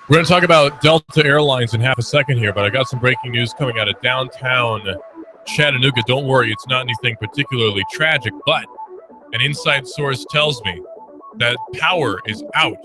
We're going to talk about Delta Airlines in half a second here, but I got some breaking news coming out of downtown Chattanooga. Don't worry, it's not anything particularly tragic, but an inside source tells me that power is out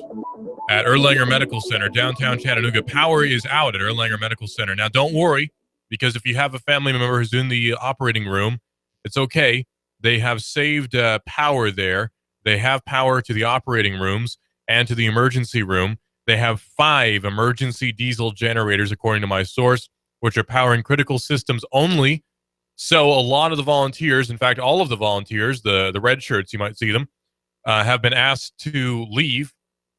at Erlanger Medical Center, downtown Chattanooga. Power is out at Erlanger Medical Center. Now, don't worry, because if you have a family member who's in the operating room, it's okay. They have saved power there. They have power to the operating rooms and to the emergency room. They have 5 emergency diesel generators, according to my source, which are powering critical systems only. So a lot of the volunteers, in fact, all of the volunteers, the red shirts, you might see them, have been asked to leave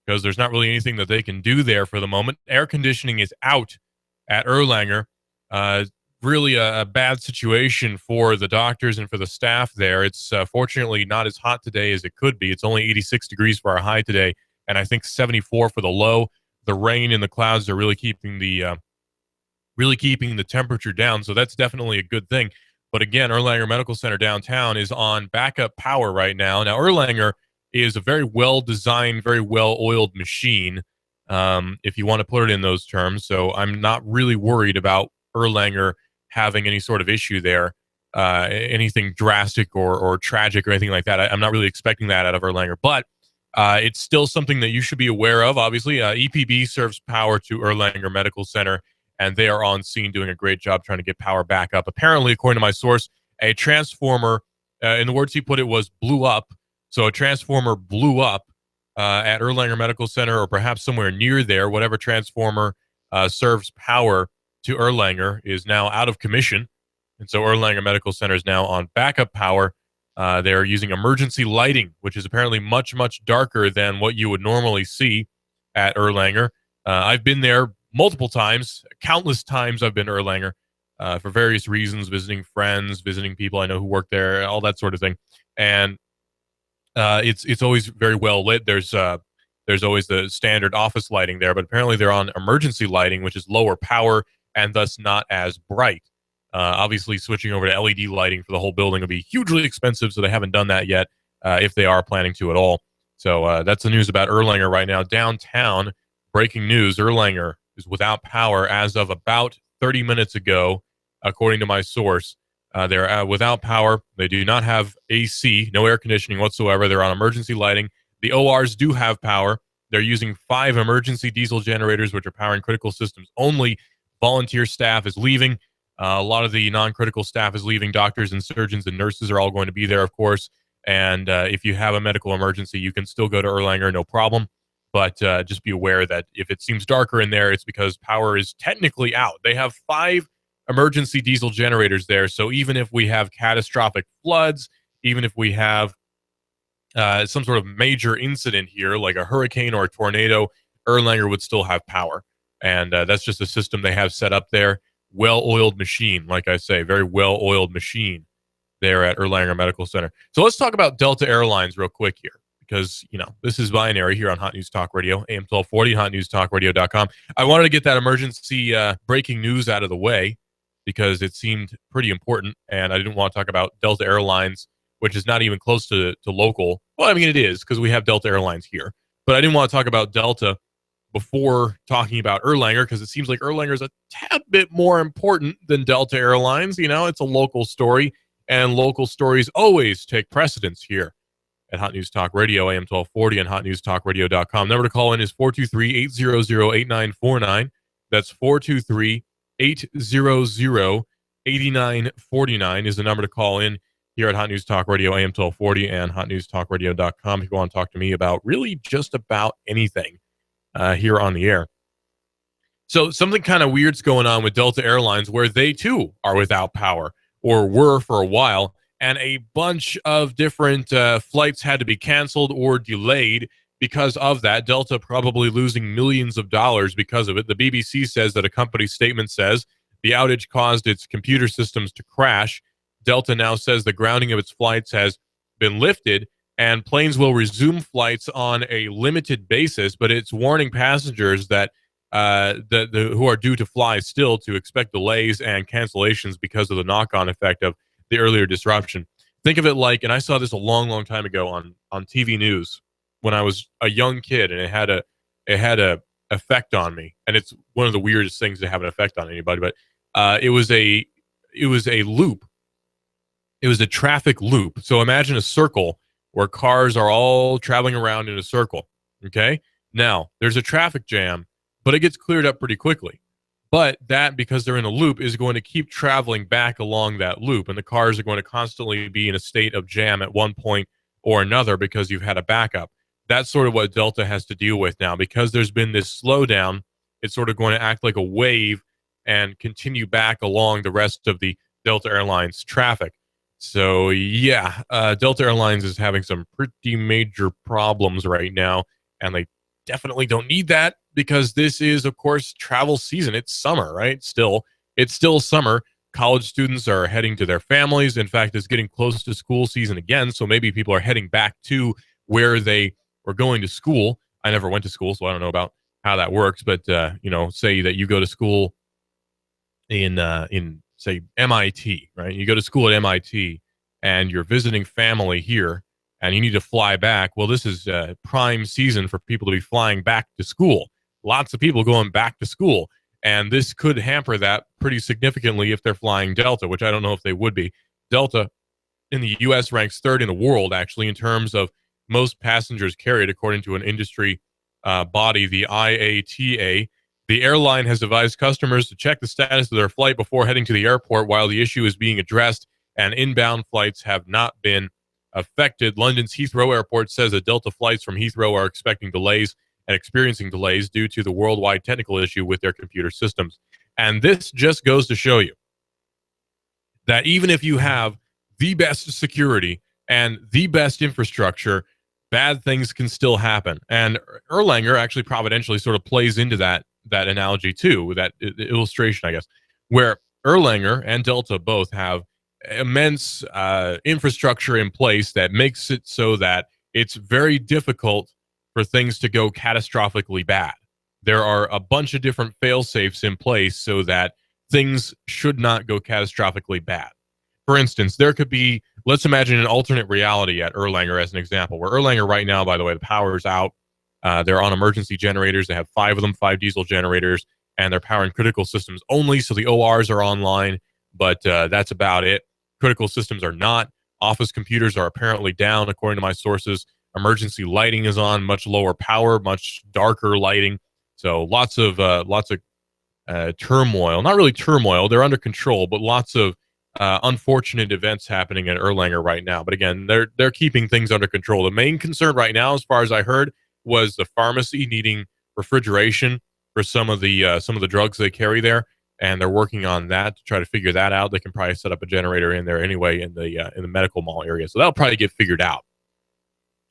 because there's not really anything that they can do there for the moment. Air conditioning is out at Erlanger. Really a bad situation for the doctors and for the staff there. It's fortunately not as hot today as it could be. It's only 86 degrees for our high today, and I think 74 for the low. The rain and the clouds are really keeping the temperature down, so that's definitely a good thing. But again, Erlanger Medical Center downtown is on backup power right now. Now, Erlanger is a very well-designed, very well-oiled machine, if you want to put it in those terms. So I'm not really worried about Erlanger having any sort of issue there, anything drastic or tragic or anything like that. I'm not really expecting that out of Erlanger, but it's still something that you should be aware of. Obviously, EPB serves power to Erlanger Medical Center, and they are on scene doing a great job trying to get power back up. Apparently, according to my source, a transformer, in the words he put it, was blew up. So a transformer blew up at Erlanger Medical Center, or perhaps somewhere near there. Whatever transformer serves power to Erlanger is now out of commission. And so Erlanger Medical Center is now on backup power. They're using emergency lighting, which is apparently much, much darker than what you would normally see at Erlanger. I've been there multiple times, countless times I've been to Erlanger for various reasons, visiting friends, visiting people I know who work there, all that sort of thing. And it's always very well lit. There's always the standard office lighting there, but apparently they're on emergency lighting, which is lower power and thus not as bright. Obviously, switching over to LED lighting for the whole building will be hugely expensive, so they haven't done that yet, if they are planning to at all. So that's the news about Erlanger right now. Downtown, breaking news, Erlanger is without power as of about 30 minutes ago, according to my source. They're without power. They do not have AC, no air conditioning whatsoever. They're on emergency lighting. The ORs do have power. They're using 5 emergency diesel generators, which are powering critical systems only. Volunteer staff is leaving. A lot of the non-critical staff is leaving. Doctors and surgeons and nurses are all going to be there, of course. And if you have a medical emergency, you can still go to Erlanger, no problem. But just be aware that if it seems darker in there, it's because power is technically out. They have 5 emergency diesel generators there. So even if we have catastrophic floods, even if we have some sort of major incident here, like a hurricane or a tornado, Erlanger would still have power. And that's just a system they have set up there. Well-oiled machine, like I say, very well-oiled machine there at Erlanger Medical Center. So let's talk about Delta Airlines real quick here, because, you know, this is binary here on Hot News Talk Radio, AM 1240, hotnewstalkradio.com. I wanted to get that emergency breaking news out of the way because it seemed pretty important, and I didn't want to talk about Delta Airlines, which is not even close to local. Well, I mean, it is, because we have Delta Airlines here. But I didn't want to talk about Delta before talking about Erlanger, because it seems like Erlanger is a tad bit more important than Delta Airlines. You know, it's a local story, and local stories always take precedence here at Hot News Talk Radio, AM 1240, and hotnewstalkradio.com. Number to call in is 423-800-8949. That's 423-800-8949 is the number to call in here at Hot News Talk Radio, AM 1240, and hotnewstalkradio.com if you want to talk to me about really just about anything here on the air. So something kind of weird's going on with Delta Airlines, where they too are without power, or were for a while, and a bunch of different flights had to be canceled or delayed because of that. Delta probably losing millions of dollars because of it. The BBC says that a company statement says the outage caused its computer systems to crash. Delta now says the grounding of its flights has been lifted, and planes will resume flights on a limited basis, but it's warning passengers that who are due to fly still to expect delays and cancellations because of the knock-on effect of the earlier disruption. Think of it like, and I saw this a long, long time ago on TV news, when I was a young kid, and it had a effect on me. And it's one of the weirdest things to have an effect on anybody. But it was a loop. It was a traffic loop. So imagine a circle where cars are all traveling around in a circle. Okay. Now there's a traffic jam, but it gets cleared up pretty quickly. But that, because they're in a loop, is going to keep traveling back along that loop. And the cars are going to constantly be in a state of jam at one point or another because you've had a backup. That's sort of what Delta has to deal with now. Because there's been this slowdown, it's sort of going to act like a wave and continue back along the rest of the Delta Airlines traffic. So, yeah, Delta Airlines is having some pretty major problems right now. And they definitely don't need that, because this is, of course, travel season. It's summer, right? It's still summer. College students are heading to their families. In fact, it's getting close to school season again. So maybe people are heading back to where they were going to school. I never went to school, so I don't know about how that works. But, say that you go to school in say MIT, right? You go to school at MIT and you're visiting family here and you need to fly back. Well, this is prime season for people to be flying back to school. Lots of people going back to school. And this could hamper that pretty significantly if they're flying Delta, which I don't know if they would be. Delta in the U.S. ranks third in the world, actually, in terms of most passengers carried, according to an industry body, the IATA. The airline has advised customers to check the status of their flight before heading to the airport while the issue is being addressed, and inbound flights have not been affected. London's Heathrow Airport says that Delta flights from Heathrow are expecting delays and experiencing delays due to the worldwide technical issue with their computer systems. And this just goes to show you that even if you have the best security and the best infrastructure, bad things can still happen. And Erlanger actually providentially sort of plays into that analogy too, that illustration, I guess, where Erlanger and Delta both have immense infrastructure in place that makes it so that it's very difficult for things to go catastrophically bad. There are a bunch of different fail-safes in place so that things should not go catastrophically bad. For instance, there could be, let's imagine an alternate reality at Erlanger as an example, where Erlanger right now, by the way, the power is out. They're on emergency generators. They have 5 of them, 5 diesel generators, and they're powering critical systems only, so the ORs are online, but that's about it. Critical systems are not. Office computers are apparently down, according to my sources. Emergency lighting is on, much lower power, much darker lighting. So lots of turmoil. Not really turmoil. They're under control, but lots of unfortunate events happening at Erlanger right now. But again, they're keeping things under control. The main concern right now, as far as I heard, was the pharmacy needing refrigeration for some of the drugs they carry there, and they're working on that to try to figure that out. They can probably set up a generator in there anyway in the medical mall area, so that'll probably get figured out.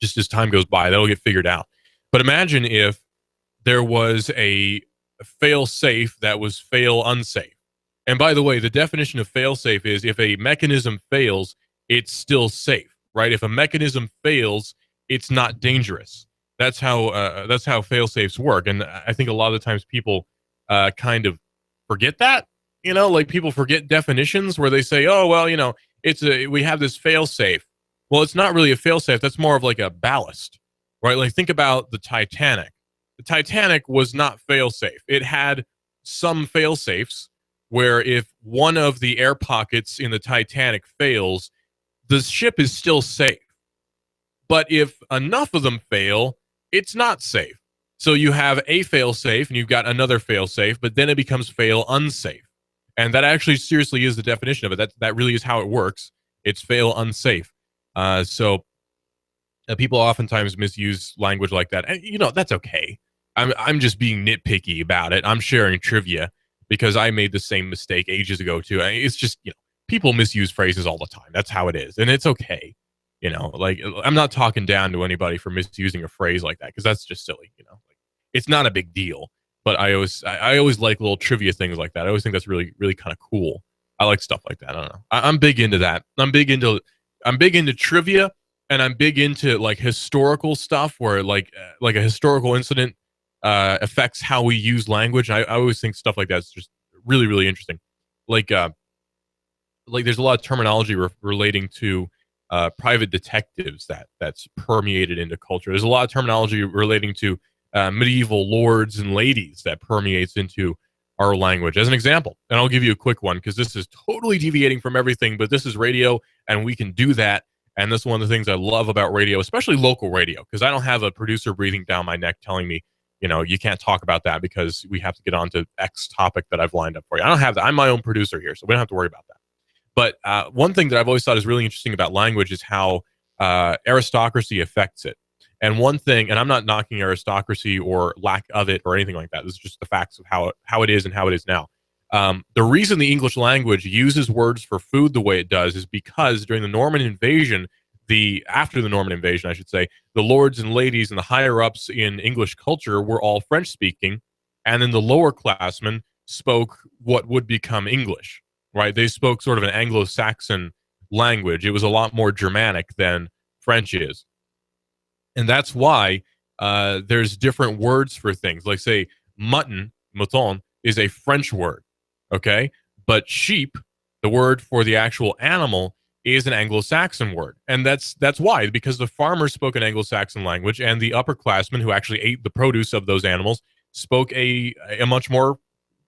Just as time goes by, that'll get figured out. But imagine if there was a fail-safe that was fail-unsafe. And by the way, the definition of fail-safe is if a mechanism fails, it's still safe, right? If a mechanism fails, it's not dangerous. That's how fail-safes work. And I think a lot of the times people kind of forget that. Like people forget definitions where they say, oh, well, we have this fail-safe. Well, it's not really a fail-safe. That's more of like a ballast, right? Like think about the Titanic. The Titanic was not fail-safe. It had some fail-safes where if one of the air pockets in the Titanic fails, the ship is still safe. But if enough of them fail, it's not safe. So you have a fail-safe and you've got another fail-safe, but then it becomes fail-unsafe. And that actually seriously is the definition of it. That really is how it works. It's fail-unsafe. So people oftentimes misuse language like that. And, that's okay. I'm just being nitpicky about it. I'm sharing trivia because I made the same mistake ages ago too. It's just, people misuse phrases all the time. That's how it is. And it's okay. Like I'm not talking down to anybody for misusing a phrase like that because that's just silly. Like, it's not a big deal. But I always like little trivia things like that. I always think that's really, really kind of cool. I like stuff like that. I don't know. I'm big into that. I'm big into trivia, and I'm big into like historical stuff where like a historical incident affects how we use language. I always think stuff like that's just really, really interesting. Like there's a lot of terminology relating to private detectives that's permeated into culture. There's a lot of terminology relating to medieval lords and ladies that permeates into our language. As an example, and I'll give you a quick one because this is totally deviating from everything, but this is radio and we can do that. And that's one of the things I love about radio, especially local radio, because I don't have a producer breathing down my neck telling me, you can't talk about that because we have to get on to X topic that I've lined up for you. I don't have that. I'm my own producer here, so we don't have to worry about that. But one thing that I've always thought is really interesting about language is how aristocracy affects it. And one thing, and I'm not knocking aristocracy or lack of it or anything like that. This is just the facts of how it is and how it is now. The reason the English language uses words for food the way it does is because during the Norman invasion, after the Norman invasion, I should say, the lords and ladies and the higher ups in English culture were all French speaking, and then the lower classmen spoke what would become English, right? They spoke sort of an Anglo-Saxon language. It was a lot more Germanic than French is. And that's why there's different words for things. Like, say, mouton, is a French word, okay? But sheep, the word for the actual animal, is an Anglo-Saxon word. And that's why, because the farmers spoke an Anglo-Saxon language, and the upperclassmen who actually ate the produce of those animals spoke a much more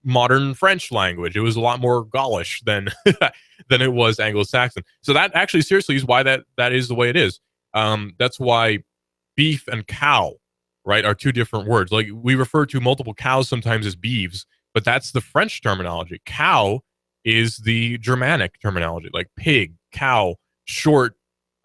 modern French language. It was a lot more Gaulish than than it was Anglo-Saxon. So that actually seriously is why that is the way it is. That's why beef and cow, right, are two different words. Like, we refer to multiple cows sometimes as beeves, but that's the French terminology. Cow is the Germanic terminology, like pig, cow, short,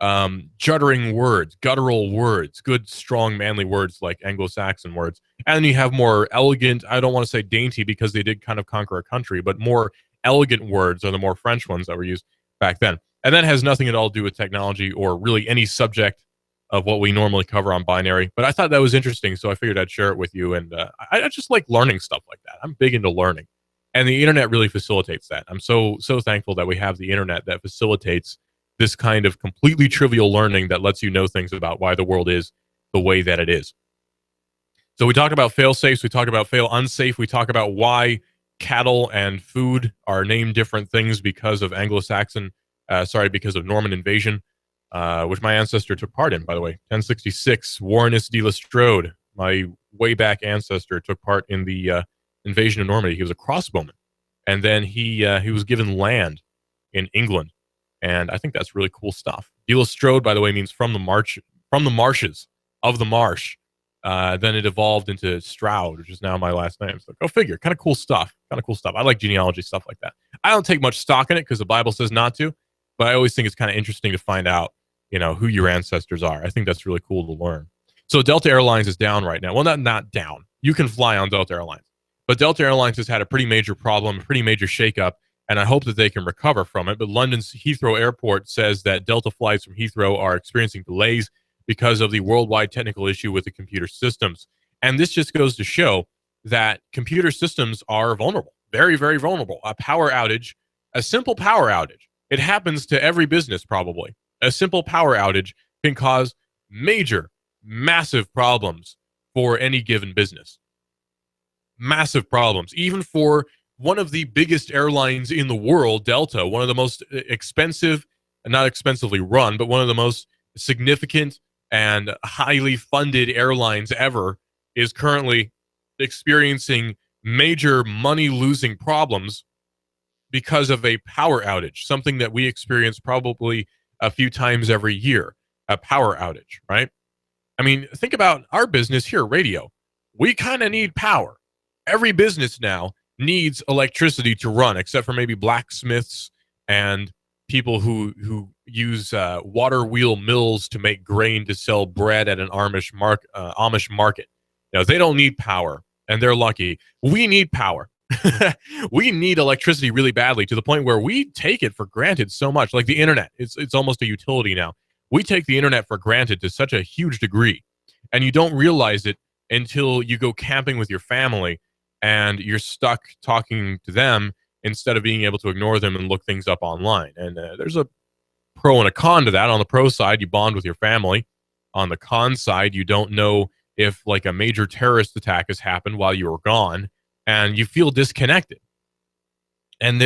juddering words, guttural words, good, strong, manly words like Anglo-Saxon words. And then you have more elegant, I don't want to say dainty because they did kind of conquer a country, but more elegant words are the more French ones that were used back then. And that has nothing at all to do with technology or really any subject of what we normally cover on Binary. But I thought that was interesting, so I figured I'd share it with you. And I just like learning stuff like that. I'm big into learning. And the internet really facilitates that. I'm so thankful that we have the internet that facilitates this kind of completely trivial learning that lets you know things about why the world is the way that it is. So we talk about fail safes, we talk about fail unsafe, we talk about why cattle and food are named different things because of because of Norman invasion, which my ancestor took part in, by the way. 1066, Warrenus de Lestrade, my way back ancestor, took part in the invasion of Normandy. He was a crossbowman, and then he was given land in England, and I think that's really cool stuff. De Lestrade, by the way, means from the marshes of the marsh. Then it evolved into Stroud, which is now my last name. So go figure. Kind of cool stuff. I like genealogy stuff like that. I don't take much stock in it because the Bible says not to, but I always think it's kind of interesting to find out, who your ancestors are. I think that's really cool to learn. So Delta Airlines is down right now. Well, not down. You can fly on Delta Airlines. But Delta Airlines has had a pretty major problem, a pretty major shakeup, and I hope that they can recover from it. But London's Heathrow Airport says that Delta flights from Heathrow are experiencing delays because of the worldwide technical issue with the computer systems. And this just goes to show that computer systems are vulnerable, very, very vulnerable. A power outage, a simple power outage, it happens to every business probably. A simple power outage can cause major, massive problems for any given business. Massive problems, even for one of the biggest airlines in the world, Delta, one of the most expensive, not expensively run, but one of the most significant and highly funded airlines ever, is currently experiencing major money-losing problems because of a power outage, something that we experience probably a few times every year, a power outage, right? I mean, think about our business here, radio. We kind of need power. Every business now needs electricity to run, except for maybe blacksmiths and people who use water wheel mills to make grain to sell bread at an Amish market. They don't need power, and they're lucky. We need power. We need electricity really badly, to the point where we take it for granted so much. Like the internet, it's almost a utility now. We take the internet for granted to such a huge degree, and you don't realize it until you go camping with your family and you're stuck talking to them instead of being able to ignore them and look things up online. And there's a pro and a con to that. On the pro side, you bond with your family. On the con side, you don't know if like a major terrorist attack has happened while you were gone, and you feel disconnected. And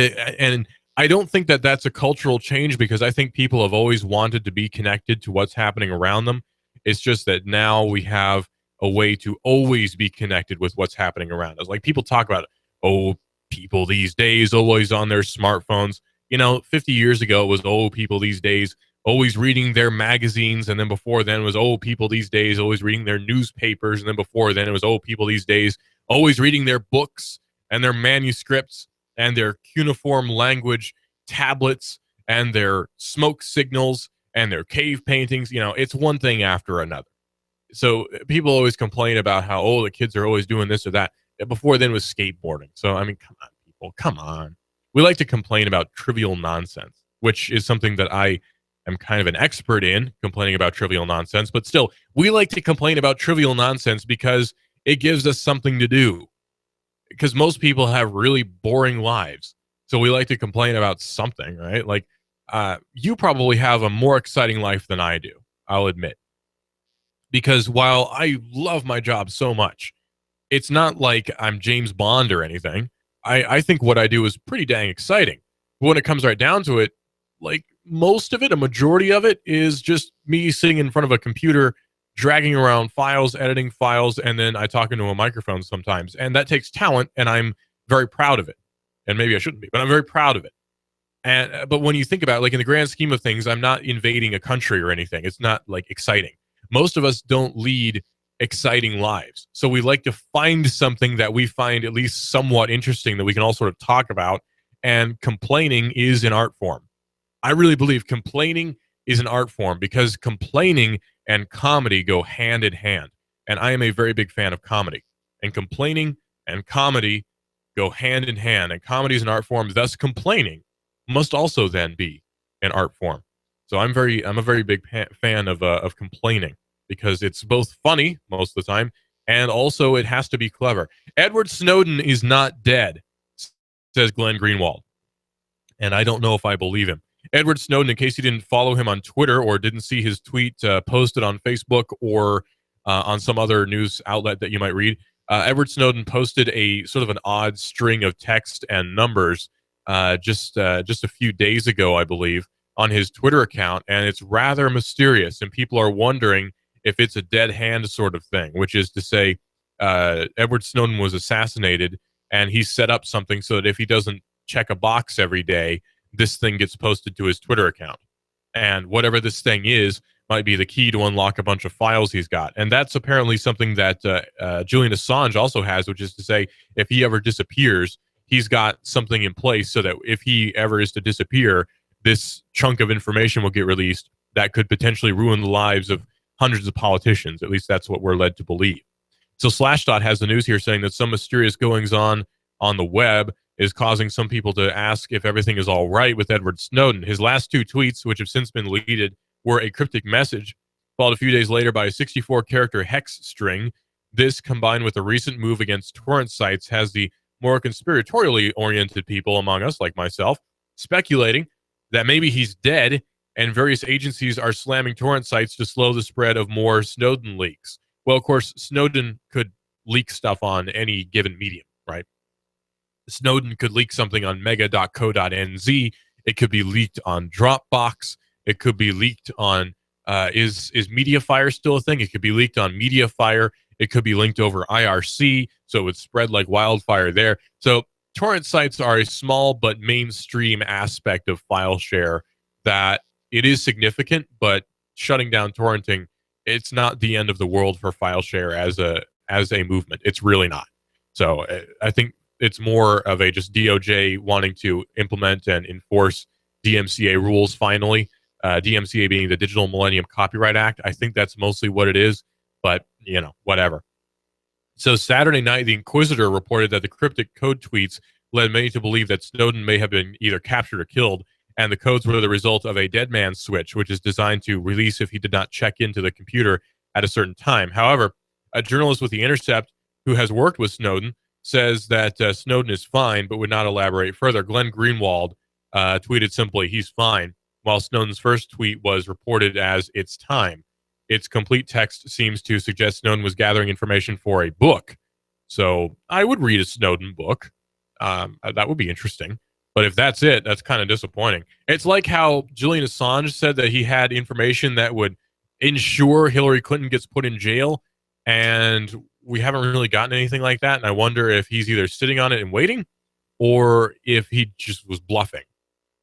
I don't think that that's a cultural change because I think people have always wanted to be connected to what's happening around them. It's just that now we have a way to always be connected with what's happening around us. Like people talk about, oh, people these days always on their smartphones. 50 years ago it was, oh, people these days always reading their magazines. And then before then it was, oh, people these days always reading their newspapers. And then before then it was, oh, people these days always reading their books and their manuscripts and their cuneiform language tablets and their smoke signals and their cave paintings. It's one thing after another. So people always complain about how, oh, the kids are always doing this or that. Before then was skateboarding. So, I mean, come on, people, come on. We like to complain about trivial nonsense, which is something that I am kind of an expert in, complaining about trivial nonsense. But still, we like to complain about trivial nonsense because it gives us something to do. Because most people have really boring lives. So we like to complain about something, right? Like, you probably have a more exciting life than I do, I'll admit. Because while I love my job so much, it's not like I'm James Bond or anything. I think what I do is pretty dang exciting. But when it comes right down to it, like most of it, a majority of it is just me sitting in front of a computer, dragging around files, editing files, and then I talk into a microphone sometimes. And that takes talent, and I'm very proud of it. And maybe I shouldn't be, but I'm very proud of it. And but when you think about it, like in the grand scheme of things, I'm not invading a country or anything. It's not like exciting. Most of us don't lead exciting lives. So we like to find something that we find at least somewhat interesting that we can all sort of talk about. And complaining is an art form. I really believe complaining is an art form because complaining and comedy go hand in hand. And I am a very big fan of comedy. And complaining and comedy go hand in hand. And comedy is an art form, thus complaining must also then be an art form. So I'm a very big fan of complaining because it's both funny most of the time and also it has to be clever. Edward Snowden is not dead, says Glenn Greenwald. And I don't know if I believe him. Edward Snowden, in case you didn't follow him on Twitter or didn't see his tweet posted on Facebook or on some other news outlet that you might read, Edward Snowden posted a sort of an odd string of text and numbers just a few days ago, I believe, on his Twitter account, and it's rather mysterious, and people are wondering if it's a dead hand sort of thing, which is to say Edward Snowden was assassinated, and he set up something so that if he doesn't check a box every day, this thing gets posted to his Twitter account. And whatever this thing is might be the key to unlock a bunch of files he's got. And that's apparently something that Julian Assange also has, which is to say if he ever disappears, he's got something in place so that if he ever is to disappear, this chunk of information will get released that could potentially ruin the lives of hundreds of politicians. At least that's what we're led to believe. So Slashdot has the news here saying that some mysterious goings-on the web is causing some people to ask if everything is all right with Edward Snowden. His last two tweets, which have since been deleted, were a cryptic message, followed a few days later by a 64-character hex string. This, combined with a recent move against torrent sites, has the more conspiratorially oriented people among us, like myself, speculating that maybe he's dead and various agencies are slamming torrent sites to slow the spread of more Snowden leaks. Well, of course, Snowden could leak stuff on any given medium, right? Snowden could leak something on mega.co.nz. It could be leaked on Dropbox. It could be leaked on, is MediaFire still a thing? It could be leaked on MediaFire. It could be linked over IRC, so it would spread like wildfire there. So torrent sites are a small but mainstream aspect of file share that it is significant, but shutting down torrenting, it's not the end of the world for file share as a movement. It's really not. So I think it's more of a just DOJ wanting to implement and enforce DMCA rules finally. DMCA being the Digital Millennium Copyright Act. I think that's mostly what it is, but, whatever. So Saturday night, the Inquisitor reported that the cryptic code tweets led many to believe that Snowden may have been either captured or killed, and the codes were the result of a dead man switch, which is designed to release if he did not check into the computer at a certain time. However, a journalist with The Intercept who has worked with Snowden says that Snowden is fine, but would not elaborate further. Glenn Greenwald tweeted simply, "He's fine," while Snowden's first tweet was reported as "It's time." Its complete text seems to suggest Snowden was gathering information for a book. So I would read a Snowden book. That would be interesting. But if that's it, that's kind of disappointing. It's like how Julian Assange said that he had information that would ensure Hillary Clinton gets put in jail, and we haven't really gotten anything like that. And I wonder if he's either sitting on it and waiting, or if he just was bluffing.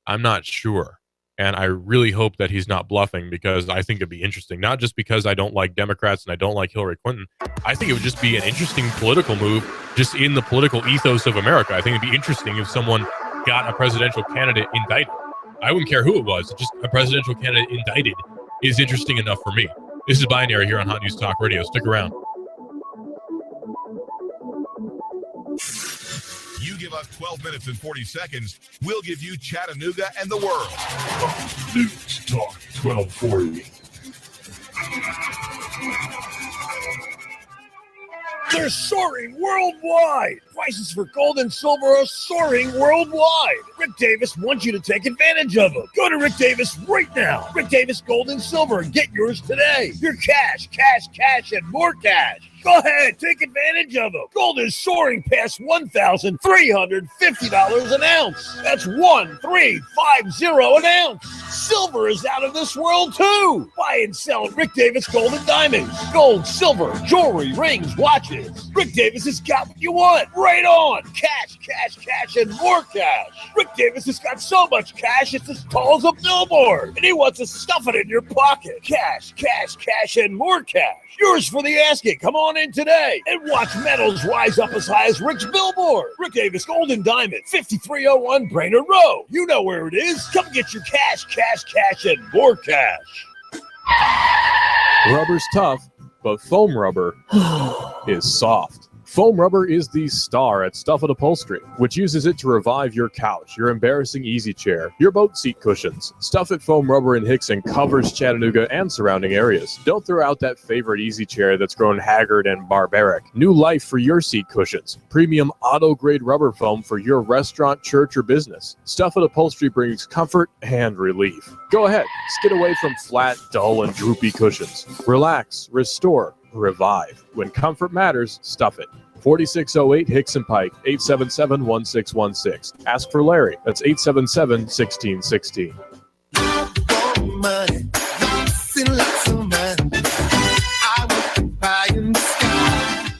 I'm not sure. And I really hope that he's not bluffing, because I think it'd be interesting. Not just because I don't like Democrats and I don't like Hillary Clinton. I think it would just be an interesting political move just in the political ethos of America. I think it'd be interesting if someone got a presidential candidate indicted. I wouldn't care who it was. Just a presidential candidate indicted is interesting enough for me. This is Binary here on Hot News Talk Radio. Stick around. You give us 12 minutes and 40 seconds, we'll give you Chattanooga and the world. News Talk 1240. They're soaring worldwide. Prices for gold and silver are soaring worldwide. Rick Davis wants you to take advantage of them. Go to Rick Davis right now. Rick Davis Gold and Silver and get yours today. Your cash, and more cash. Go ahead, take advantage of them. Gold is soaring past $1,350 an ounce. That's 1,350 an ounce. Silver is out of this world too. Buy and sell at Rick Davis Gold and Diamonds. Gold, silver, jewelry, rings, watches. Rick Davis has got what you want. Right on. Cash, and more cash. Rick Davis has got so much cash it's as tall as a billboard. And he wants to stuff it in your pocket. Cash, and more cash. Yours for the asking. Come on in today and watch metals rise up as high as Rick's billboard. Rick Davis Gold and Diamond, 5301 Brainerd Road. You know where it is. Come get your cash, and more cash. Rubber's tough, but foam rubber is soft. Foam rubber is the star at Stuff It Upholstery, which uses it to revive your couch, your embarrassing easy chair, your boat seat cushions. Stuff It Foam Rubber in Hickson covers Chattanooga and surrounding areas. Don't throw out that favorite easy chair that's grown haggard and barbaric. New life for your seat cushions. Premium auto-grade rubber foam for your restaurant, church, or business. Stuff It Upholstery brings comfort and relief. Go ahead, skid away from flat, dull, and droopy cushions. Relax, restore, revive. When comfort matters, Stuff It. 4608 Hickson Pike, 877-1616. Ask for Larry. That's 877-1616.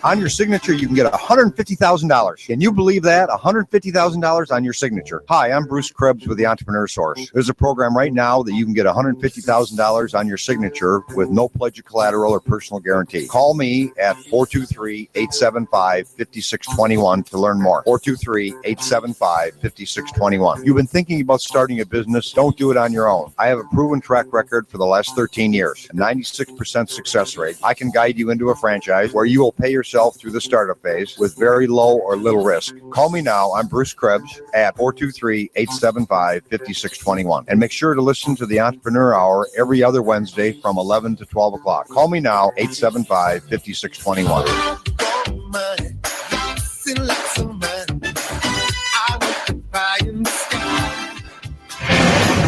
On your signature, you can get $150,000. Can you believe that? $150,000 on your signature. Hi, I'm Bruce Krebs with the Entrepreneur Source. There's a program right now that you can get $150,000 on your signature with no pledge of collateral or personal guarantee. Call me at 423-875-5621 to learn more. 423-875-5621. You've been thinking about starting a business? Don't do it on your own. I have a proven track record for the last 13 years, a 96% success rate. I can guide you into a franchise where you will pay yourself through the startup phase with very low or little risk. Call me now. I'm Bruce Krebs at 423-875-5621. And make sure to listen to the Entrepreneur Hour every other Wednesday from 11 to 12 o'clock. Call me now, 875-5621.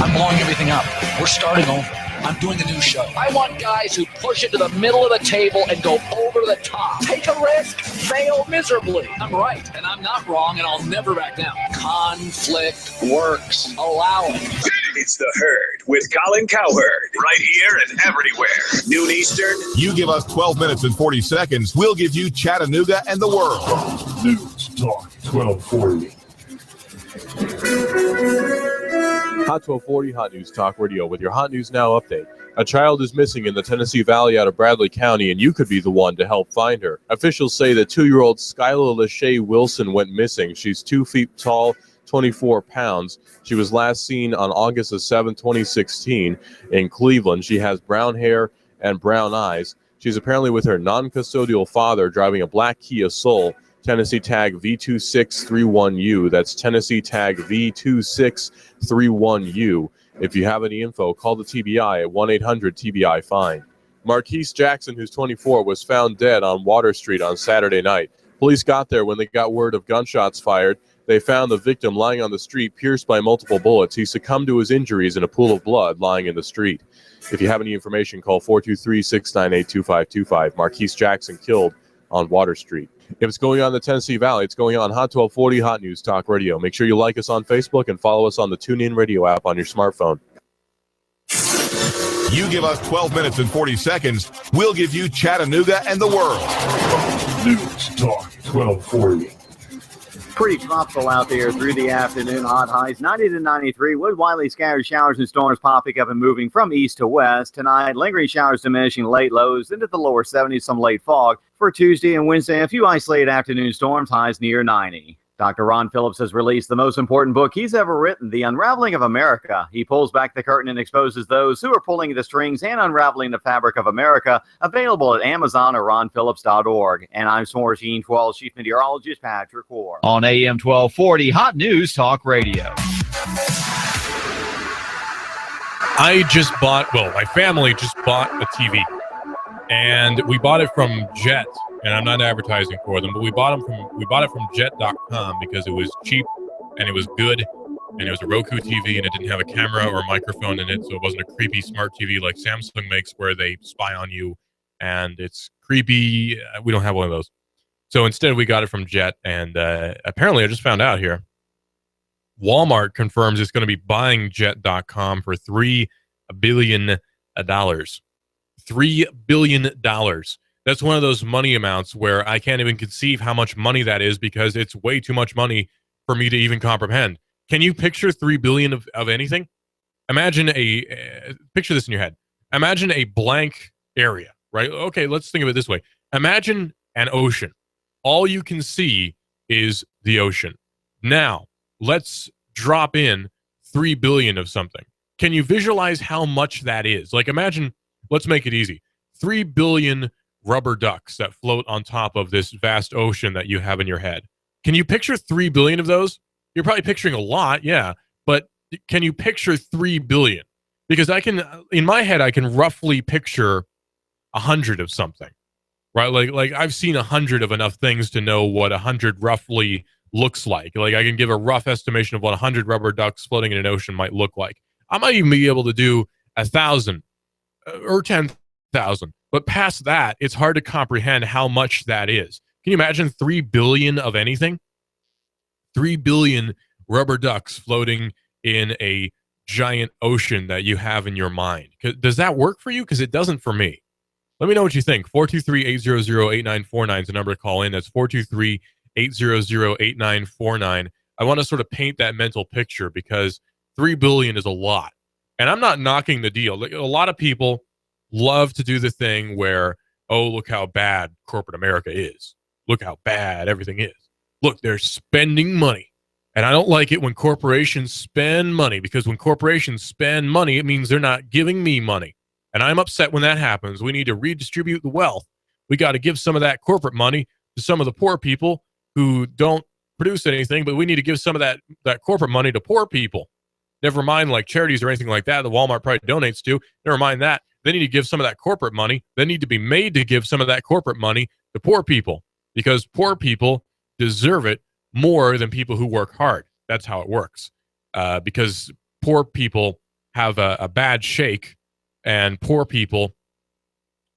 I'm blowing everything up. We're starting over. I'm doing a new show. I want guys who push it to the middle of the table and go over the top. Take a risk, fail miserably. I'm right, and I'm not wrong, and I'll never back down. Conflict works. Allow it. It's The Herd with Colin Cowherd. Right here and everywhere. Noon Eastern. You give us 12 minutes and 40 seconds, we'll give you Chattanooga and the world. News Talk 1240. Hot 1240 Hot News Talk Radio with your Hot News Now update. A child is missing in the Tennessee Valley out of Bradley County, and you could be the one to help find her. Officials say that 2-year-old Skylar Lachey Wilson went missing. She's 2 feet tall, 24 pounds. She was last seen on August 7, 2016 in Cleveland. She has brown hair and brown eyes. She's apparently with her non-custodial father driving a black Kia Soul. Tennessee tag V2631U. That's Tennessee tag V2631U. If you have any info, call the TBI at 1-800-TBI-FIND. Marquise Jackson, who's 24, was found dead on Water Street on Saturday night. Police got there when they got word of gunshots fired. They found the victim lying on the street, pierced by multiple bullets. He succumbed to his injuries in a pool of blood lying in the street. If you have any information, call 423-698-2525. Marquise Jackson killed on Water Street. If it's going on in the Tennessee Valley, it's going on Hot 1240 Hot News Talk Radio. Make sure you like us on Facebook and follow us on the TuneIn Radio app on your smartphone. You give us 12 minutes and 40 seconds, we'll give you Chattanooga and the world. News Talk 1240. Pretty tropical out there through the afternoon. Hot highs 90 to 93 with widely scattered showers and storms popping up and moving from east to west. Tonight, lingering showers diminishing late lows into the lower 70s, some late fog. For Tuesday and Wednesday, a few isolated afternoon storms, highs near 90. Dr. Ron Phillips has released the most important book he's ever written, The Unraveling of America. He pulls back the curtain and exposes those who are pulling the strings and unraveling the fabric of America. Available at Amazon or ronphillips.org. And I'm Source Gene 12 Chief Meteorologist Patrick Ward. On AM 1240, Hot News Talk Radio. My family just bought a TV. And we bought it from Jet. And I'm not advertising for them, but we bought it from jet.com because it was cheap and it was good and it was a Roku TV and it didn't have a camera or a microphone in it, so it wasn't a creepy smart TV like Samsung makes where they spy on you and it's creepy. We don't have one of those. So instead we got it from Jet, and apparently I just found out here, Walmart confirms it's going to be buying jet.com for $3 billion. $3 billion. That's one of those money amounts where I can't even conceive how much money that is because it's way too much money for me to even comprehend. Can you picture $3 billion of anything? Imagine picture this in your head. Imagine a blank area, right? Okay, let's think of it this way. Imagine an ocean. All you can see is the ocean. Now, let's drop in 3 billion of something. Can you visualize how much that is? Like imagine, let's make it easy. 3 billion rubber ducks that float on top of this vast ocean that you have in your head. Can you picture 3 billion of those? You're probably picturing a lot, yeah, but can you picture 3 billion? Because in my head, I can roughly picture 100 of something, right? Like I've seen 100 of enough things to know what 100 roughly looks like. Like I can give a rough estimation of what 100 rubber ducks floating in an ocean might look like. I might even be able to do 1,000 or 10,000. But past that, it's hard to comprehend how much that is. Can you imagine 3 billion of anything? 3 billion rubber ducks floating in a giant ocean that you have in your mind. Does that work for you? Because it doesn't for me. Let me know what you think. 423-800-8949 is the number to call in. That's 423-800-8949. I want to sort of paint that mental picture because 3 billion is a lot. And I'm not knocking the deal. Like, a lot of people love to do the thing where, oh, look how bad corporate America is. Look how bad everything is. Look, they're spending money. And I don't like it when corporations spend money, because when corporations spend money, it means they're not giving me money. And I'm upset when that happens. We need to redistribute the wealth. We got to give some of that corporate money to some of the poor people who don't produce anything, but we need to give some of that corporate money to poor people. Never mind like charities or anything like that Walmart probably donates to. Never mind that. They need to give some of that corporate money. They need to be made to give some of that corporate money to poor people, because poor people deserve it more than people who work hard. That's how it works. Because poor people have a bad shake, and poor people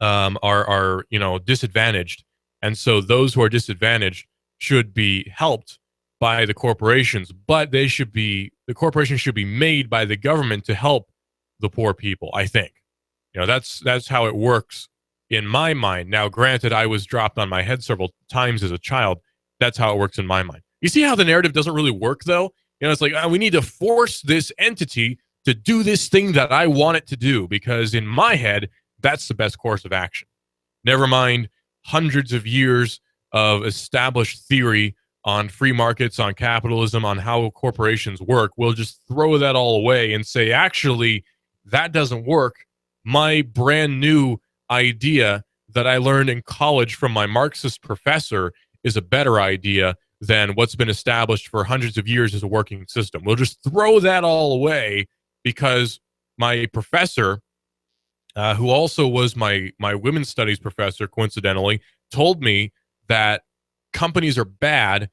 are disadvantaged. And so those who are disadvantaged should be helped by the corporations, but the corporations should be made by the government to help the poor people, I think. That's how it works in my mind. Now, granted, I was dropped on my head several times as a child. That's how it works in my mind. You see how the narrative doesn't really work, though? It's like, we need to force this entity to do this thing that I want it to do, because in my head, that's the best course of action. Never mind hundreds of years of established theory on free markets, on capitalism, on how corporations work. We'll just throw that all away and say, actually, that doesn't work. My brand new idea that I learned in college from my Marxist professor is a better idea than what's been established for hundreds of years as a working system. We'll just throw that all away because my professor, who also was my women's studies professor, coincidentally, told me that companies are bad,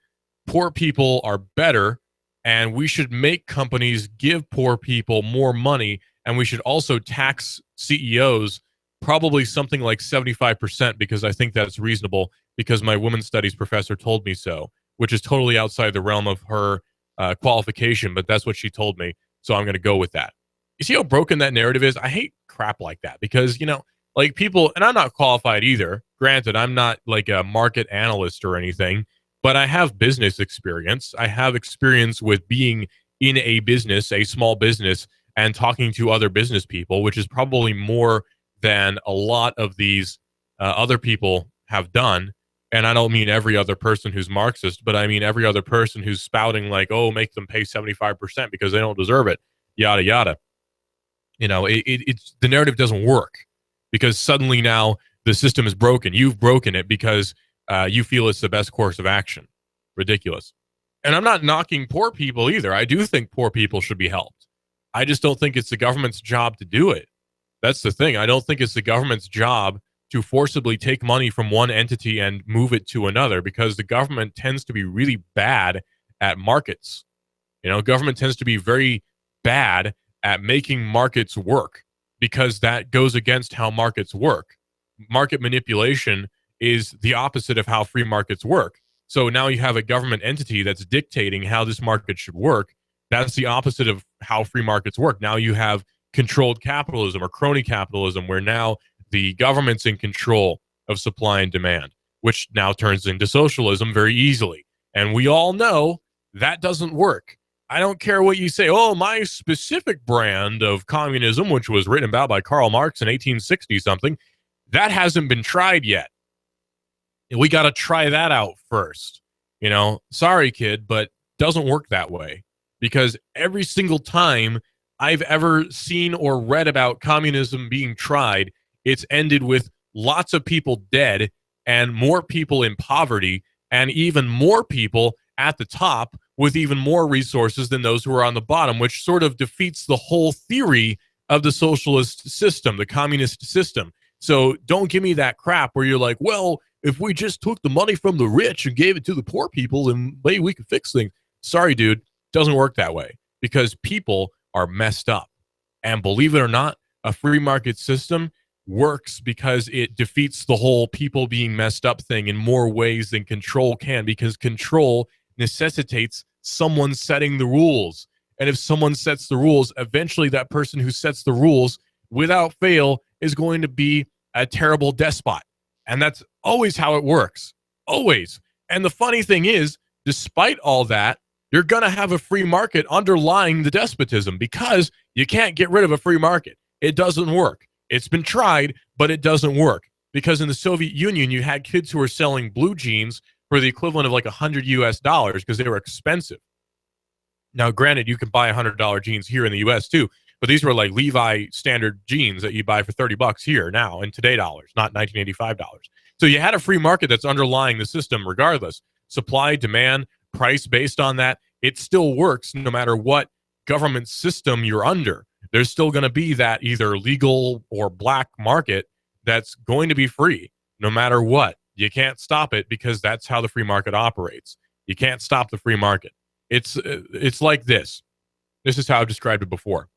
poor people are better, and we should make companies give poor people more money, and we should also tax CEOs probably something like 75%, because I think that's reasonable. because my women's studies professor told me so, which is totally outside the realm of her qualification, but that's what she told me. So I'm going to go with that. You see how broken that narrative is? I hate crap like that because, like people, and I'm not qualified either. Granted, I'm not like a market analyst or anything, but I have business experience. I have experience with being in a business, a small business, and talking to other business people, which is probably more than a lot of these other people have done. And I don't mean every other person who's Marxist, but I mean every other person who's spouting like, oh, make them pay 75% because they don't deserve it, yada, yada. It's the narrative doesn't work because suddenly now the system is broken. You've broken it because you feel it's the best course of action. Ridiculous. And I'm not knocking poor people either. I do think poor people should be helped. I just don't think it's the government's job to do it. That's the thing. I don't think it's the government's job to forcibly take money from one entity and move it to another because the government tends to be really bad at markets. Government tends to be very bad at making markets work because that goes against how markets work. Market manipulation is the opposite of how free markets work. So now you have a government entity that's dictating how this market should work. That's the opposite of how free markets work. Now you have controlled capitalism or crony capitalism, where now the government's in control of supply and demand, which now turns into socialism very easily. And we all know that doesn't work. I don't care what you say. Oh, my specific brand of communism, which was written about by Karl Marx in 1860 something, that hasn't been tried yet. We got to try that out first. Sorry, kid, but doesn't work that way. Because every single time I've ever seen or read about communism being tried, it's ended with lots of people dead and more people in poverty and even more people at the top with even more resources than those who are on the bottom, which sort of defeats the whole theory of the socialist system, the communist system. So don't give me that crap where you're like, well, if we just took the money from the rich and gave it to the poor people, then maybe we could fix things. Sorry, dude. Doesn't work that way because people are messed up. And believe it or not, a free market system works because it defeats the whole people being messed up thing in more ways than control can, because control necessitates someone setting the rules. And if someone sets the rules, eventually that person who sets the rules without fail is going to be a terrible despot. And that's always how it works. Always. And the funny thing is, despite all that, you're going to have a free market underlying the despotism because you can't get rid of a free market. It doesn't work. It's been tried, but it doesn't work. Because in the Soviet Union, you had kids who were selling blue jeans for the equivalent of like $100 US because they were expensive. Now, granted, you can buy $100 jeans here in the US too, but these were like Levi standard jeans that you buy for $30 here now in today dollars, not $1985. So you had a free market that's underlying the system regardless. Supply, demand, price based on that, it still works no matter what government system you're under. There's still going to be that either legal or black market that's going to be free no matter what. You can't stop it because that's how the free market operates. You can't stop the free market. It's like this. This is how I've described it before.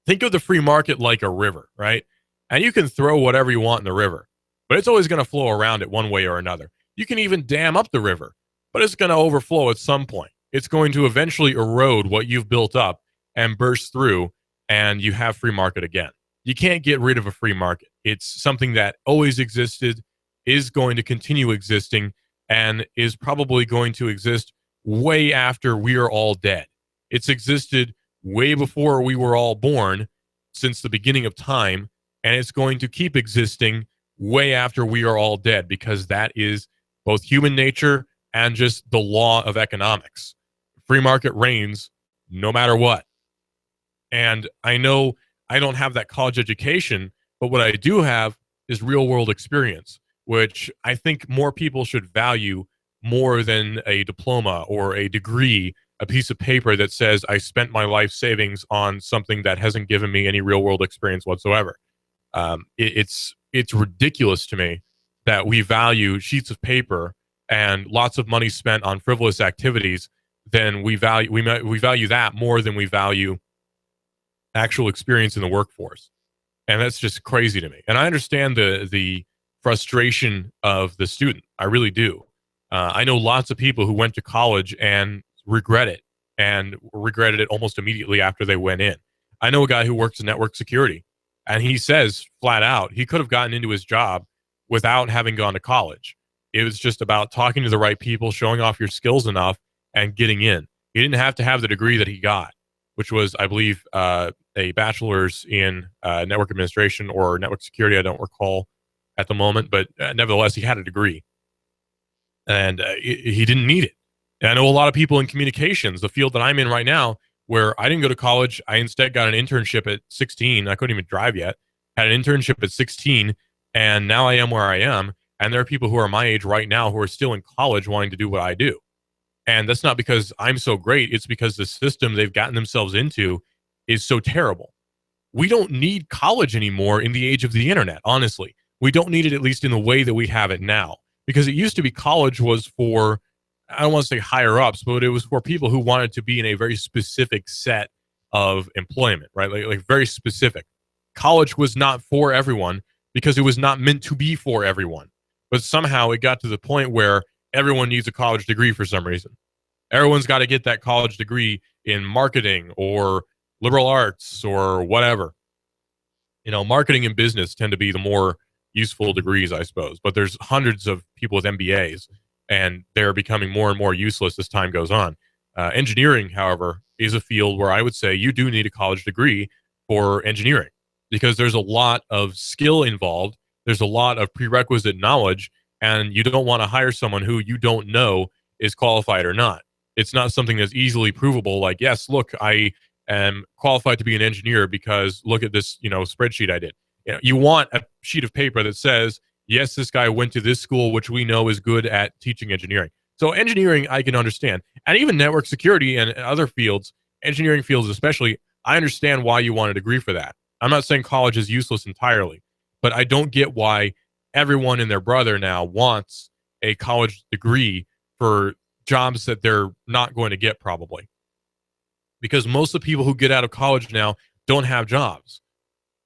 Think of the free market like a river, right? And you can throw whatever you want in the river, but it's always going to flow around it one way or another. You can even dam up the river, but it's going to overflow at some point. It's going to eventually erode what you've built up and burst through, and you have free market again. You can't get rid of a free market. It's something that always existed, is going to continue existing, and is probably going to exist way after we are all dead. It's existed way before we were all born, since the beginning of time, and it's going to keep existing way after we are all dead, because that is both human nature and just the law of economics. Free market reigns no matter what. And I know I don't have that college education, but what I do have is real world experience, which I think more people should value more than a diploma or a degree, a piece of paper that says I spent my life savings on something that hasn't given me any real world experience whatsoever. It's ridiculous to me that we value sheets of paper and lots of money spent on frivolous activities. Then we value that more than we value actual experience in the workforce. And that's just crazy to me. And I understand the frustration of the student. I really do. I know lots of people who went to college and regretted it almost immediately after they went in. I know a guy who works in network security, and he says flat out he could have gotten into his job without having gone to college. It was just about talking to the right people, showing off your skills enough, and getting in. He didn't have to have the degree that he got, which was, I believe, a bachelor's in network administration or network security. I don't recall at the moment, but nevertheless, he had a degree. And he didn't need it. And I know a lot of people in communications, the field that I'm in right now, where I didn't go to college. I instead got an internship at 16. I couldn't even drive yet. Had an internship at 16, and now I am where I am. And there are people who are my age right now who are still in college wanting to do what I do. And that's not because I'm so great. It's because the system they've gotten themselves into is so terrible. We don't need college anymore in the age of the internet, honestly. We don't need it, at least in the way that we have it now. Because it used to be college was for, I don't want to say higher ups, but it was for people who wanted to be in a very specific set of employment, right? Like very specific. College was not for everyone because it was not meant to be for everyone. But somehow it got to the point where everyone needs a college degree for some reason. Everyone's got to get that college degree in marketing or liberal arts or whatever. You know, marketing and business tend to be the more useful degrees, I suppose. But there's hundreds of people with MBAs, and they're becoming more and more useless as time goes on. Engineering, however, is a field where I would say you do need a college degree for engineering because there's a lot of skill involved. There's a lot of prerequisite knowledge, and you don't want to hire someone who you don't know is qualified or not. It's not something that's easily provable. Like, yes, look, I am qualified to be an engineer because look at this, spreadsheet I did. You want a sheet of paper that says, yes, this guy went to this school, which we know is good at teaching engineering. So engineering, I can understand. And even network security and other fields, engineering fields especially, I understand why you want a degree for that. I'm not saying college is useless entirely, but I don't get why everyone and their brother now wants a college degree for jobs that they're not going to get probably. Because most of the people who get out of college now don't have jobs.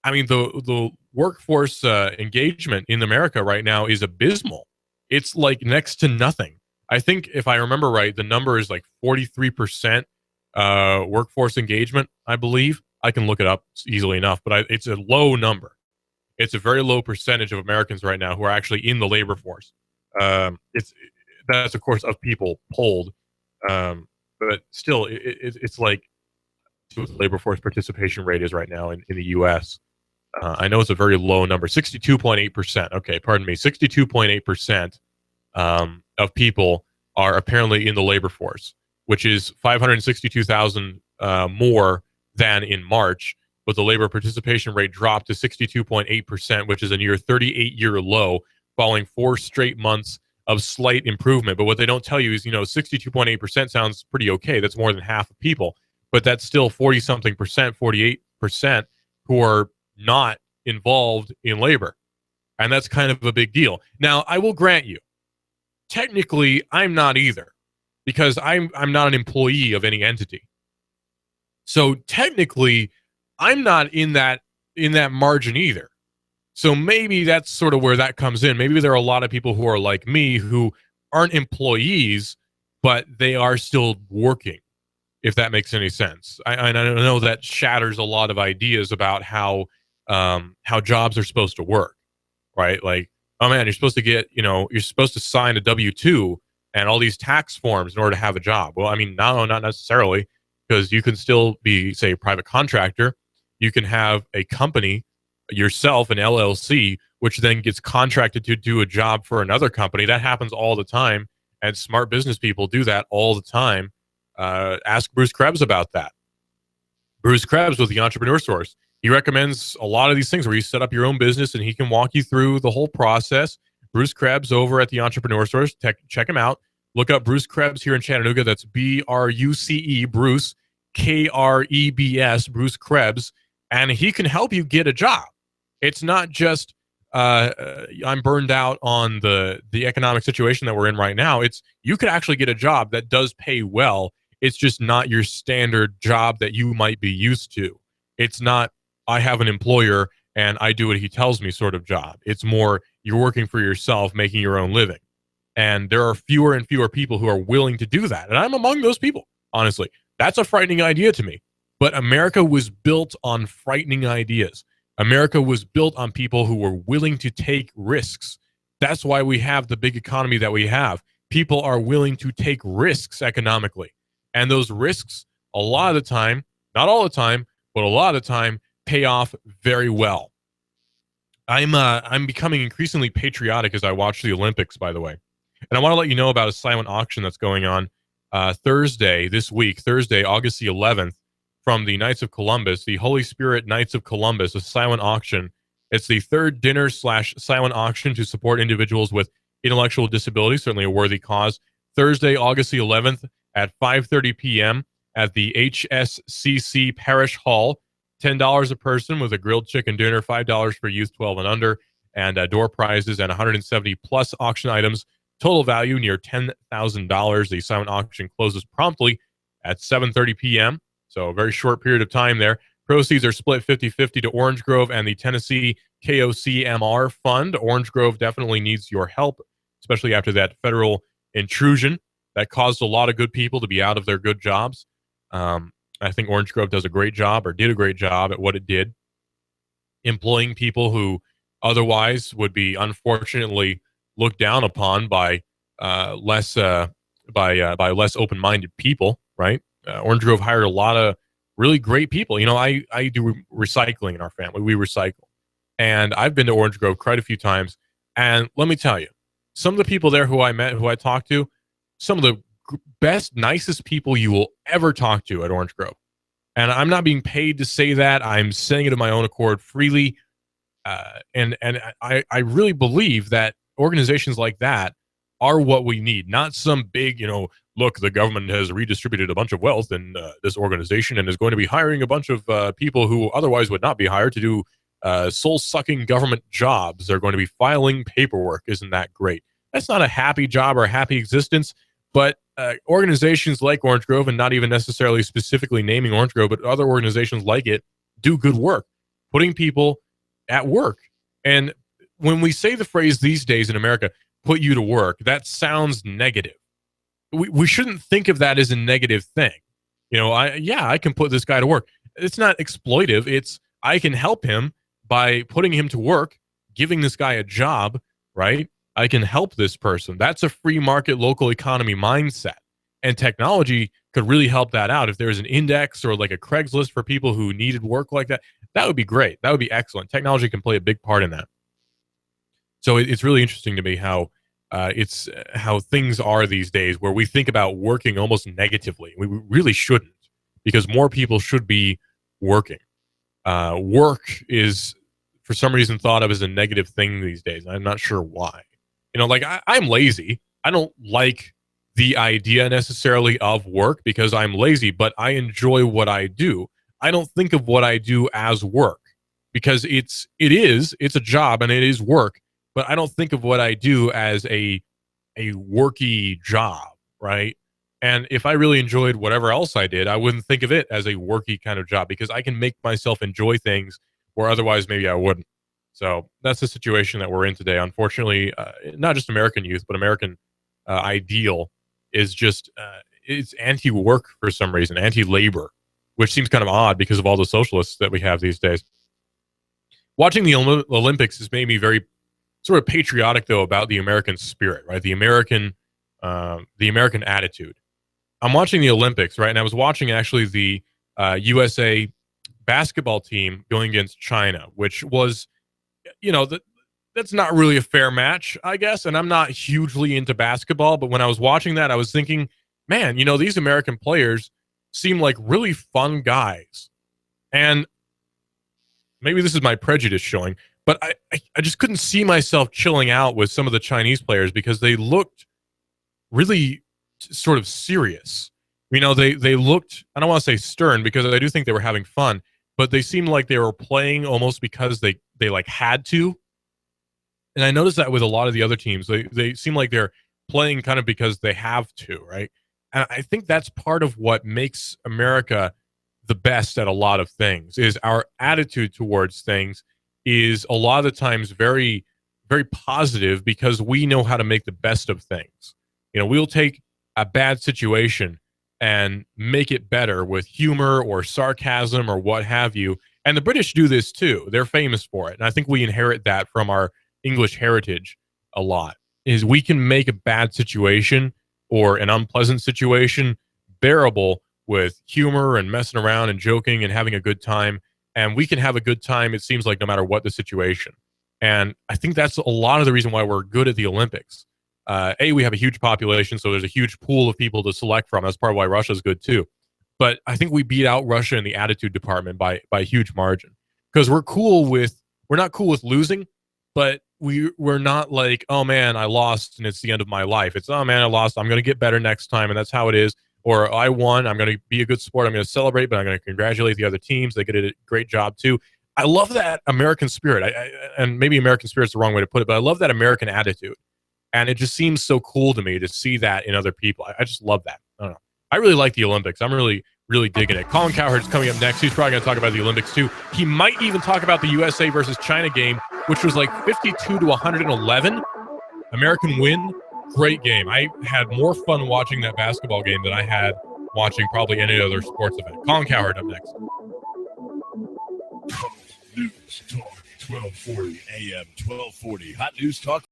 I mean, the workforce engagement in America right now is abysmal. It's like next to nothing. I think if I remember right, the number is like 43% workforce engagement, I believe. I can look it up easily enough, but it's a low number. It's a very low percentage of Americans right now who are actually in the labor force. That's, of course, of people polled. But still, it's like what the labor force participation rate is right now in the U.S. I know it's a very low number, 62.8%. Okay, pardon me, 62.8% of people are apparently in the labor force, which is 562,000 more than in March. But the labor participation rate dropped to 62.8%, which is a near 38-year low, following 4 straight months of slight improvement. But what they don't tell you is, 62.8% sounds pretty okay. That's more than half of people. But that's still 40-something percent, 48% who are not involved in labor. And that's kind of a big deal. Now, I will grant you, technically, I'm not either, because I'm not an employee of any entity. So technically, I'm not in that margin either. So maybe that's sort of where that comes in. Maybe there are a lot of people who are like me who aren't employees, but they are still working, if that makes any sense. I know that shatters a lot of ideas about how jobs are supposed to work, right? Like, oh man, you're supposed to get, you're supposed to sign a W-2 and all these tax forms in order to have a job. Well, I mean, no, not necessarily, because you can still be, say, a private contractor. You can have a company yourself, an LLC, which then gets contracted to do a job for another company. That happens all the time, and smart business people do that all the time. Ask Bruce Krebs about that. Bruce Krebs with the Entrepreneur Source. He recommends a lot of these things where you set up your own business, and he can walk you through the whole process. Bruce Krebs over at the Entrepreneur Source. Check him out. Look up Bruce Krebs here in Chattanooga. That's BRUCE, Bruce, KREBS, Bruce Krebs. And he can help you get a job. It's not just I'm burned out on the economic situation that we're in right now. It's you could actually get a job that does pay well. It's just not your standard job that you might be used to. It's not I have an employer and I do what he tells me sort of job. It's more you're working for yourself, making your own living. And there are fewer and fewer people who are willing to do that. And I'm among those people, honestly. That's a frightening idea to me. But America was built on frightening ideas. America was built on people who were willing to take risks. That's why we have the big economy that we have. People are willing to take risks economically. And those risks, a lot of the time, not all the time, but a lot of the time, pay off very well. I'm becoming increasingly patriotic as I watch the Olympics, by the way. And I want to let you know about a silent auction that's going on Thursday, August the 11th, from the Knights of Columbus, the Holy Spirit Knights of Columbus, a silent auction. It's the third dinner/silent auction to support individuals with intellectual disabilities, certainly a worthy cause. Thursday, August the 11th at 5:30 p.m. at the HSCC Parish Hall. $10 a person with a grilled chicken dinner, $5 for youth 12 and under, and door prizes and 170 plus auction items. Total value near $10,000. The silent auction closes promptly at 7:30 p.m., so a very short period of time there. Proceeds are split 50-50 to Orange Grove and the Tennessee KOCMR Fund. Orange Grove definitely needs your help, especially after that federal intrusion that caused a lot of good people to be out of their good jobs. I think Orange Grove does a great job, or did a great job at what it did, employing people who otherwise would be unfortunately looked down upon by less open-minded people, right? Orange Grove hired a lot of really great people. You know, I do recycling in our family. We recycle. And I've been to Orange Grove quite a few times. And let me tell you, some of the people there who I met, who I talked to, some of the best, nicest people you will ever talk to at Orange Grove. And I'm not being paid to say that. I'm saying it of my own accord freely. And I really believe that organizations like that are what we need, not some big, look, the government has redistributed a bunch of wealth in this organization and is going to be hiring a bunch of people who otherwise would not be hired to do soul-sucking government jobs. They're going to be filing paperwork. Isn't that great? That's not a happy job or a happy existence, but organizations like Orange Grove, and not even necessarily specifically naming Orange Grove, but other organizations like it, do good work, putting people at work. And when we say the phrase these days in America, put you to work, that sounds negative. We shouldn't think of that as a negative thing. I can put this guy to work. It's not exploitive. It's I can help him by putting him to work, giving this guy a job, right? I can help this person. That's a free market, local economy mindset. And technology could really help that out. If there's an index or like a Craigslist for people who needed work like that, that would be great. That would be excellent. Technology can play a big part in that. So it's really interesting to me how how things are these days, where we think about working almost negatively. We really shouldn't, because more people should be working. Work is, for some reason, thought of as a negative thing these days. I'm not sure why. I'm lazy. I don't like the idea necessarily of work because I'm lazy, but I enjoy what I do. I don't think of what I do as work because it's a job and it is work, but I don't think of what I do as a worky job, right? And if I really enjoyed whatever else I did, I wouldn't think of it as a worky kind of job, because I can make myself enjoy things where otherwise maybe I wouldn't. So that's the situation that we're in today. Unfortunately, not just American youth, but American ideal is just it's anti-work for some reason, anti-labor, which seems kind of odd because of all the socialists that we have these days. Watching the Olympics has made me very sort of patriotic, though, about the American spirit, right? The American attitude. I'm watching the Olympics, right? And I was watching actually the USA basketball team going against China, which was, that's not really a fair match, I guess. And I'm not hugely into basketball, but when I was watching that, I was thinking, man, these American players seem like really fun guys. And maybe this is my prejudice showing, but I just couldn't see myself chilling out with some of the Chinese players because they looked really sort of serious. They looked, I don't want to say stern, because I do think they were having fun, but they seemed like they were playing almost because they like had to. And I noticed that with a lot of the other teams. They seem like they're playing kind of because they have to, right? And I think that's part of what makes America the best at a lot of things, is our attitude towards things is a lot of the times very, very positive because we know how to make the best of things. We'll take a bad situation and make it better with humor or sarcasm or what have you. And the British do this too. They're famous for it. And I think we inherit that from our English heritage a lot, is we can make a bad situation or an unpleasant situation bearable with humor and messing around and joking and having a good time. And we can have a good time, it seems like, no matter what the situation. And I think that's a lot of the reason why we're good at the Olympics. We have a huge population, so there's a huge pool of people to select from. That's part of why Russia's good too. But I think we beat out Russia in the attitude department by a huge margin, because we're not cool with losing, but we're not like, oh man, I lost and it's the end of my life. It's, oh man, I lost, I'm going to get better next time, and that's how it is. Or I won, I'm going to be a good sport, I'm going to celebrate, but I'm going to congratulate the other teams. They did a great job too. I love that American spirit. And maybe American spirit's the wrong way to put it, but I love that American attitude. And it just seems so cool to me to see that in other people. I just love that. I don't know. I really like the Olympics. I'm really, really digging it. Colin Cowherd's coming up next. He's probably going to talk about the Olympics too. He might even talk about the USA versus China game, which was like 52-111. American win. Great game. I had more fun watching that basketball game than I had watching probably any other sports event. Colin Cowherd up next. News Talk 1240 AM 1240. Hot News Talk